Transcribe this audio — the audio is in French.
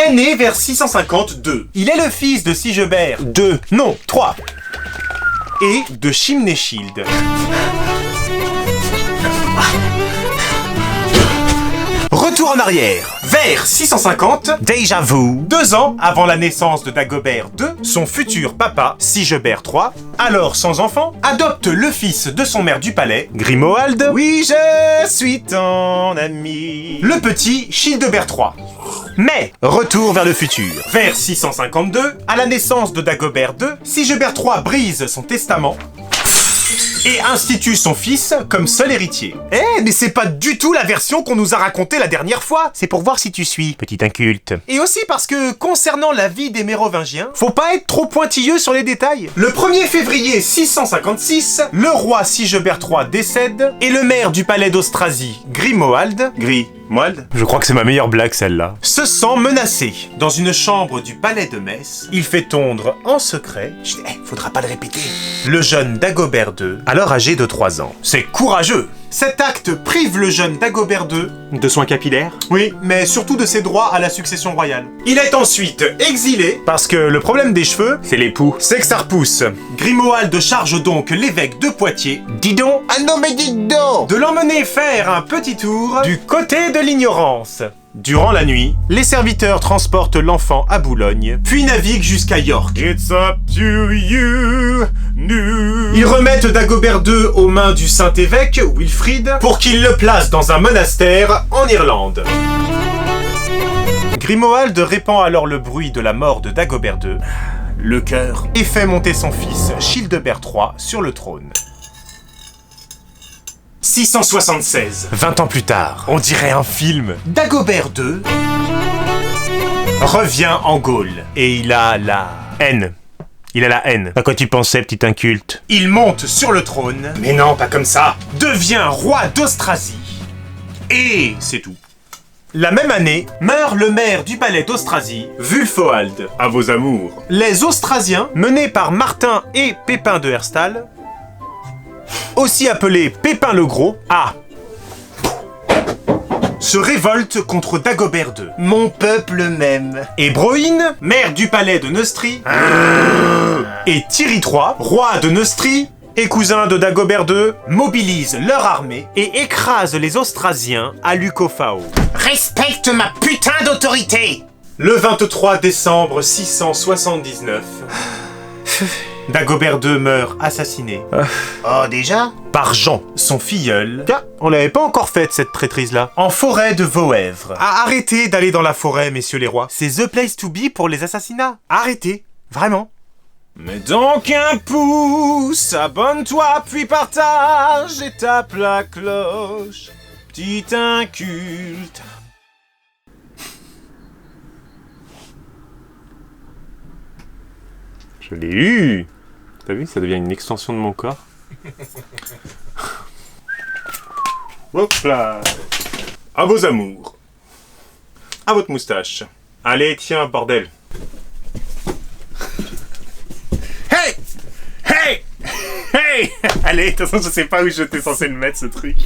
est né vers 652. Il est le fils de Sigebert II, non, 3, et de Chimnéshild. Retour en arrière, vers 650, déjà vu, 2 ans avant la naissance de Dagobert II, son futur papa, Sigebert III, alors sans enfant, adopte le fils de son maire du palais, Grimoald. Oui, je suis ton ami. Le petit Childebert III. Mais, retour vers le futur. Vers 652, à la naissance de Dagobert II, Sigebert III brise son testament et institue son fils comme seul héritier. Mais c'est pas du tout la version qu'on nous a racontée la dernière fois. C'est pour voir si tu suis, petit inculte. Et aussi parce que, concernant la vie des Mérovingiens, faut pas être trop pointilleux sur les détails. Le 1er février 656, le roi Sigebert III décède, et le maire du palais d'Austrasie, Grimoald, je crois que c'est ma meilleure blague celle-là, se sent menacé. Dans une chambre du palais de Metz, il fait tondre en secret, faudra pas le répéter, le jeune Dagobert II, alors âgé de 3 ans. C'est courageux. Cet acte prive le jeune Dagobert II de soins capillaires. Oui, mais surtout de ses droits à la succession royale. Il est ensuite exilé, parce que le problème des cheveux, c'est l'époux, c'est que ça repousse. Grimoald charge donc l'évêque de Poitiers, dis donc, ah non mais dis donc, de l'emmener faire un petit tour du côté de l'ignorance. Durant la nuit, les serviteurs transportent l'enfant à Boulogne, puis naviguent jusqu'à York. It's up to you, new. Ils remettent Dagobert II aux mains du saint-évêque, Wilfrid, pour qu'il le place dans un monastère en Irlande. Grimoald répand alors le bruit de la mort de Dagobert II, le cœur, et fait monter son fils, Childebert III, sur le trône. 676. 20 ans plus tard, on dirait un film. Dagobert II revient en Gaule. Et il a la haine. Il a la haine. À quoi tu pensais, petit inculte? Il monte sur le trône. Mais non, pas comme ça. Devient roi d'Austrasie. Et c'est tout. La même année, meurt le maire du palais d'Austrasie, Wulfoald. À vos amours. Les Austrasiens, menés par Martin et Pépin de Herstal, aussi appelé Pépin le Gros, se révolte contre Dagobert II. Mon peuple m'aime. Et Broïn, maire du palais de Neustrie, et Thierry III, roi de Neustrie, et cousin de Dagobert II, mobilisent leur armée et écrasent les Austrasiens à Lucofao. Respecte ma putain d'autorité! Le 23 décembre 679... Dagobert II meurt assassiné. Oh, déjà? Par Jean, son filleul. Tiens, on l'avait pas encore faite cette traîtrise-là. En forêt de Voèvre. Arrêtez d'aller dans la forêt, messieurs les rois. C'est the place to be pour les assassinats. Arrêtez, vraiment. Mets donc un pouce, abonne-toi puis partage et tape la cloche. Petit inculte. Je l'ai eu. T'as vu, ça devient une extension de mon corps. Hop là. À vos amours. À votre moustache. Allez, tiens, bordel. Hey! Hey! Hey! Allez, de toute façon, je sais pas où j'étais censé le mettre, ce truc.